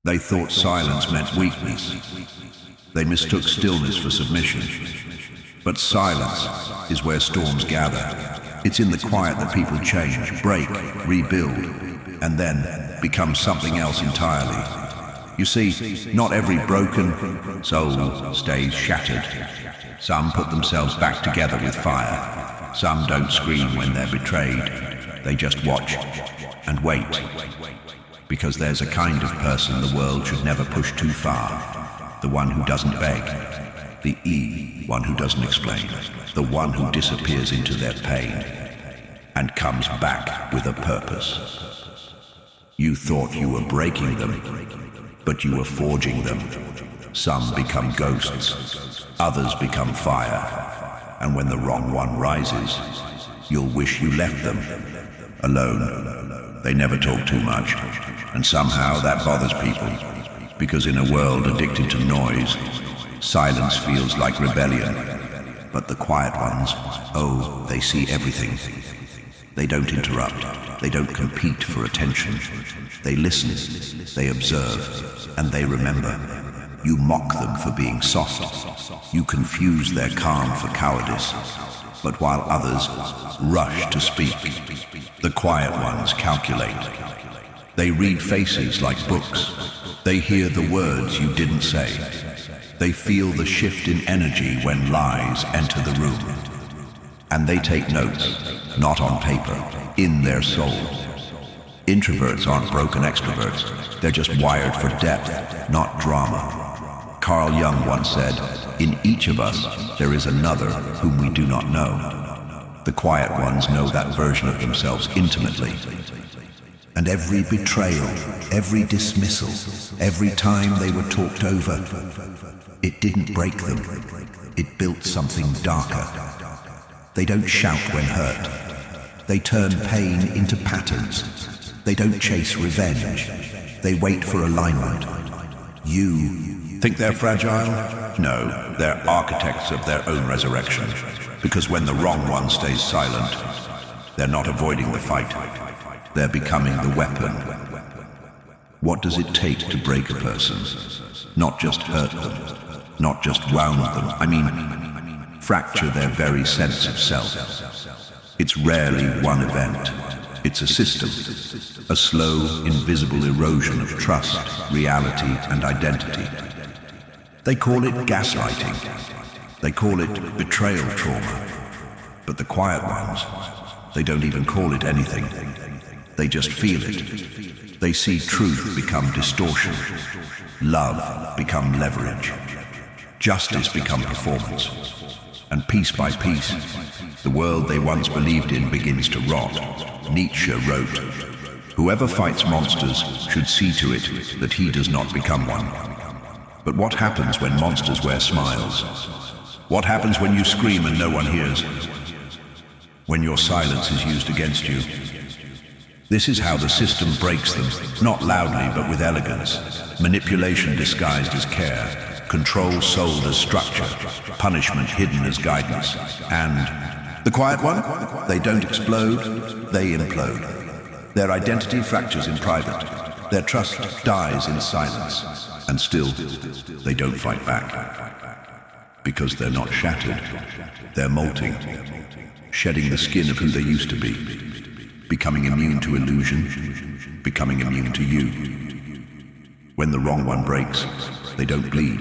They thought silence meant weakness. They mistook stillness for submission. But silence is where storms gather. It's in the quiet that people change, break, rebuild, and then become something else entirely. You see, not every broken soul stays shattered. Some put themselves back together with fire. Some don't scream when they're betrayed. They just watch and wait. Because there's a kind of person the world should never push too far. The one who doesn't beg. The one who doesn't explain. The one who disappears into their pain and comes back with a purpose. You thought you were breaking them, but you were forging them. Some become ghosts, others become fire, and when the wrong one rises, you'll wish you left them alone. They never talk too much, and somehow that bothers people, because in a world addicted to noise, silence feels like rebellion. But the quiet ones, oh, they see everything. They don't interrupt, they don't compete for attention. They listen, they observe, and they remember. You mock them for being soft. You confuse their calm for cowardice. But while others rush to speak, the quiet ones calculate. They read faces like books. They hear the words you didn't say. They feel the shift in energy when lies enter the room. And they take notes, not on paper, in their soul. Introverts aren't broken extroverts. They're just wired for depth, not drama. Carl Jung once said, "In each of us, there is another whom we do not know." The quiet ones know that version of themselves intimately. And every betrayal, every dismissal, every time they were talked over, it didn't break them. It built something darker. They don't shout when hurt. They turn pain into patterns. They don't chase revenge. They wait for alignment. You think they're fragile? No, they're architects of their own resurrection. Because when the wrong one stays silent, they're not avoiding the fight. They're becoming the weapon. What does it take to break a person? Not just hurt them, not just wound them. I mean, fracture their very sense of self. It's rarely one event. It's a system, a slow, invisible erosion of trust, reality, and identity. They call it gaslighting. They call it betrayal trauma. But the quiet ones, they don't even call it anything. They just feel it. They see truth become distortion, love become leverage, justice become performance. And piece by piece, the world they once believed in begins to rot. Nietzsche wrote, "Whoever fights monsters should see to it that he does not become one." But what happens when monsters wear smiles? What happens when you scream and no one hears? When your silence is used against you? This is how the system breaks them, not loudly but with elegance. Manipulation disguised as care, control sold as structure, punishment hidden as guidance. And the quiet one? They don't explode, they implode. Their identity fractures in private. Their trust dies in silence. And still, they don't fight back. Because they're not shattered. They're molting, shedding the skin of who they used to be, becoming immune to illusion, becoming immune to you. When the wrong one breaks, they don't bleed.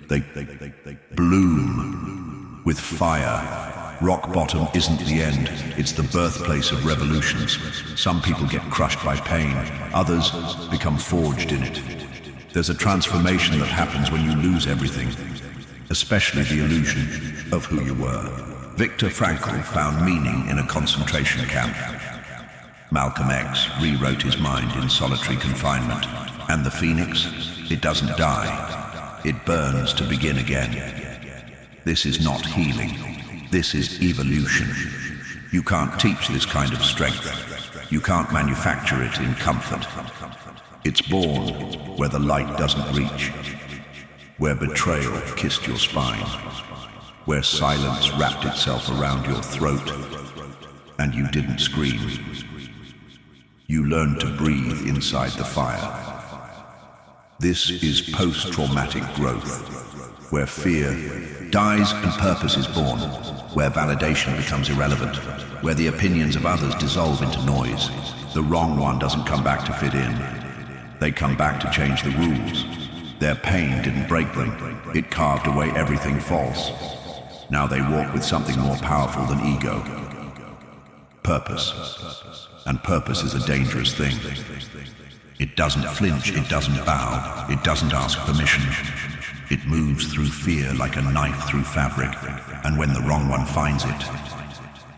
They bloom with fire. Rock bottom isn't the end, it's the birthplace of revolutions. Some people get crushed by pain, others become forged in it. There's a transformation that happens when you lose everything, especially the illusion of who you were. Viktor Frankl found meaning in a concentration camp. Malcolm X rewrote his mind in solitary confinement. And the phoenix, it doesn't die. It burns to begin again. This is not healing. This is evolution. You can't teach this kind of strength. You can't manufacture it in comfort. It's born where the light doesn't reach, where betrayal kissed your spine, where silence wrapped itself around your throat, and you didn't scream. You learned to breathe inside the fire. This is post-traumatic growth, where fear dies and purpose is born, where validation becomes irrelevant, where the opinions of others dissolve into noise. The wrong one doesn't come back to fit in. They come back to change the rules. Their pain didn't break them. It carved away everything false. Now they walk with something more powerful than ego. Purpose. And purpose is a dangerous thing. It doesn't flinch, it doesn't bow, it doesn't ask permission. It moves through fear like a knife through fabric, and when the wrong one finds it,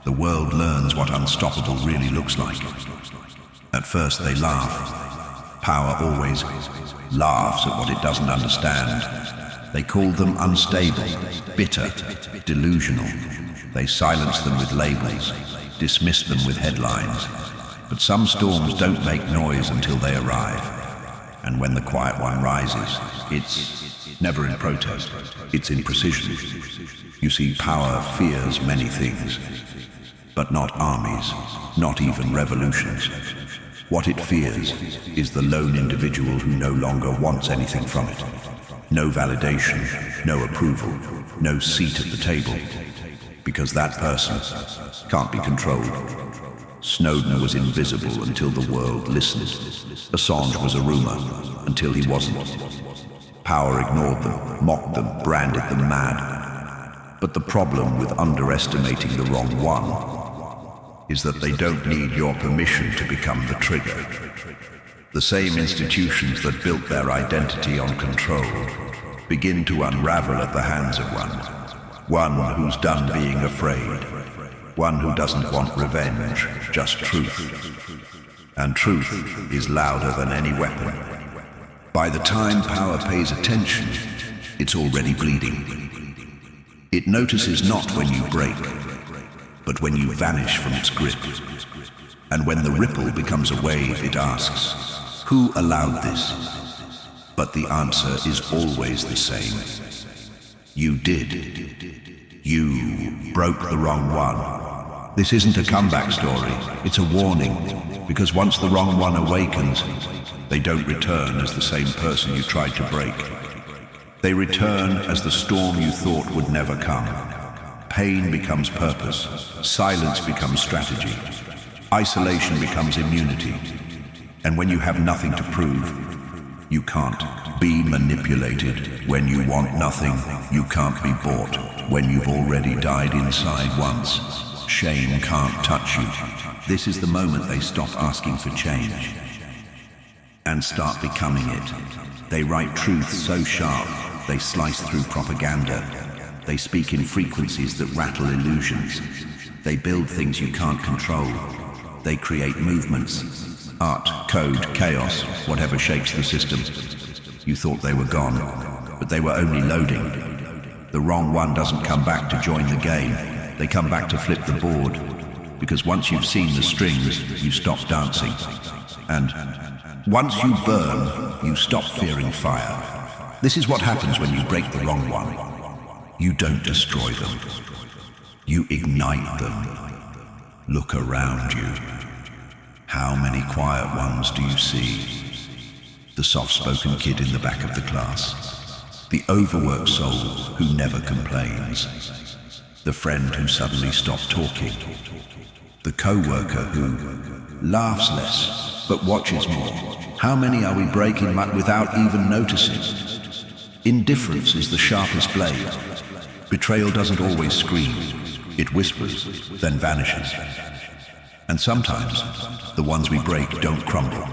the world learns what unstoppable really looks like. At first they laugh. Power always laughs at what it doesn't understand. They call them unstable, bitter, delusional. They silence them with labels, dismiss them with headlines. But some storms don't make noise until they arrive. And when the quiet one rises, it's never in protest, it's in precision. You see, power fears many things, but not armies, not even revolutions. What it fears is the lone individual who no longer wants anything from it. No validation, no approval, no seat at the table, because that person can't be controlled. Snowden was invisible until the world listened. Assange was a rumor until he wasn't. Power ignored them, mocked them, branded them mad. But the problem with underestimating the wrong one is that they don't need your permission to become the trigger. The same institutions that built their identity on control begin to unravel at the hands of one who's done being afraid, one who doesn't want revenge, just truth. And truth is louder than any weapon. By the time power pays attention, it's already bleeding. It notices not when you break, but when you vanish from its grip. And when the ripple becomes a wave, it asks, who allowed this? But the answer is always the same. You did. You broke the wrong one. This isn't a comeback story, it's a warning, because once the wrong one awakens, they don't return as the same person you tried to break. They return as the storm you thought would never come. Pain becomes purpose, silence becomes strategy, isolation becomes immunity. And when you have nothing to prove, you can't be manipulated. When you want nothing, you can't be bought. When you've already died inside once, shame can't touch you. This is the moment they stop asking for change and start becoming it. They write truth so sharp, they slice through propaganda. They speak in frequencies that rattle illusions. They build things you can't control. They create movements, art, code, chaos, whatever shapes the system. You thought they were gone, but they were only loading. The wrong one doesn't come back to join the game. They come back to flip the board, because once you've seen the strings, you stop dancing. And once you burn, you stop fearing fire. This is what happens when you break the wrong one. You don't destroy them. You ignite them. Look around you. How many quiet ones do you see? The soft-spoken kid in the back of the class. The overworked soul who never complains. The friend who suddenly stopped talking. The co-worker who laughs less but watches more. How many are we breaking without even noticing? Indifference is the sharpest blade. Betrayal doesn't always scream. It whispers, then vanishes. And sometimes, the ones we break don't crumble.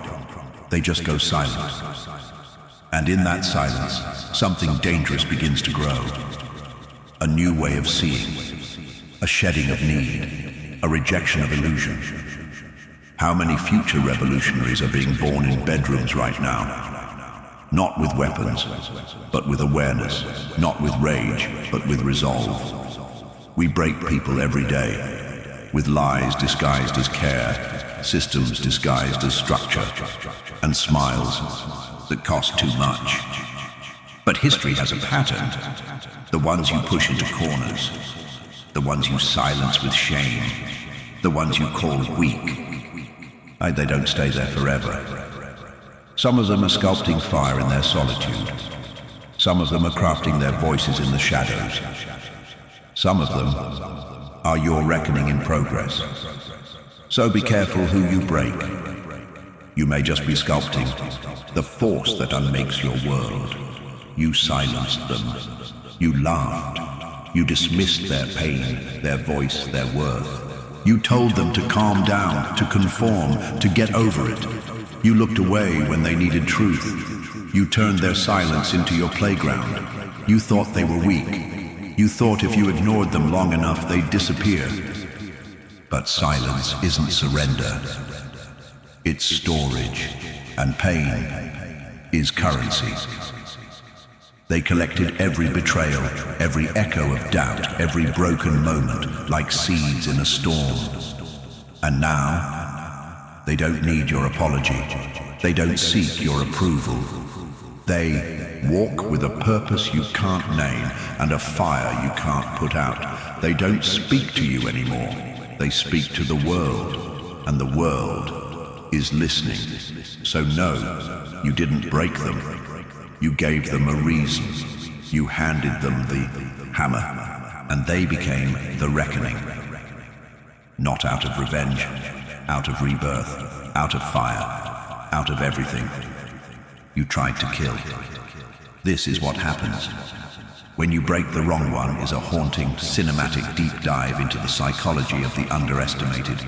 They just go silent. And in that silence, something dangerous begins to grow. A new way of seeing. A shedding of need. A rejection of illusion. How many future revolutionaries are being born in bedrooms right now? Not with weapons, but with awareness. Not with rage, but with resolve. We break people every day, with lies disguised as care, systems disguised as structure, and smiles that cost too much. But history has a pattern. The ones you push into corners, the ones you silence with shame, the ones you call weak. They don't stay there forever. Some of them are sculpting fire in their solitude. Some of them are crafting their voices in the shadows. Some of them are your reckoning in progress. So be careful who you break. You may just be sculpting the force that unmakes your world. You silenced them. You laughed. You dismissed their pain, their voice, their worth. You told them to calm down, to conform, to get over it. You looked away when they needed truth. You turned their silence into your playground. You thought they were weak. You thought if you ignored them long enough, they'd disappear. But silence isn't surrender. It's storage, and pain is currency. They collected every betrayal, every echo of doubt, every broken moment, like seeds in a storm. And now, they don't need your apology. They don't seek your approval. They walk with a purpose you can't name and a fire you can't put out. They don't speak to you anymore. They speak to the world, and the world is listening. So no, you didn't break them. You gave them a reason. You handed them the hammer, and they became the reckoning. Not out of revenge, out of rebirth, out of fire, out of everything. You tried to kill. This is what happens. When you break the wrong one is a haunting, cinematic deep dive into the psychology of the underestimated.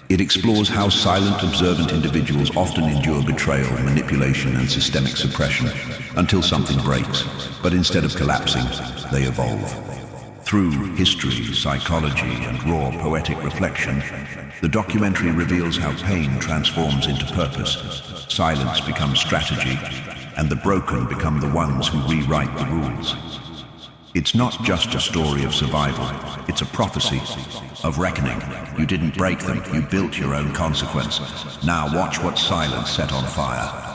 It explores how silent, observant individuals often endure betrayal, manipulation, and systemic suppression until something breaks. But instead of collapsing, they evolve. Through history, psychology, and raw poetic reflection, the documentary reveals how pain transforms into purpose, silence becomes strategy, and the broken become the ones who rewrite the rules. It's not just a story of survival, it's a prophecy of reckoning. You didn't break them, you built your own consequence. Now watch what silence set on fire.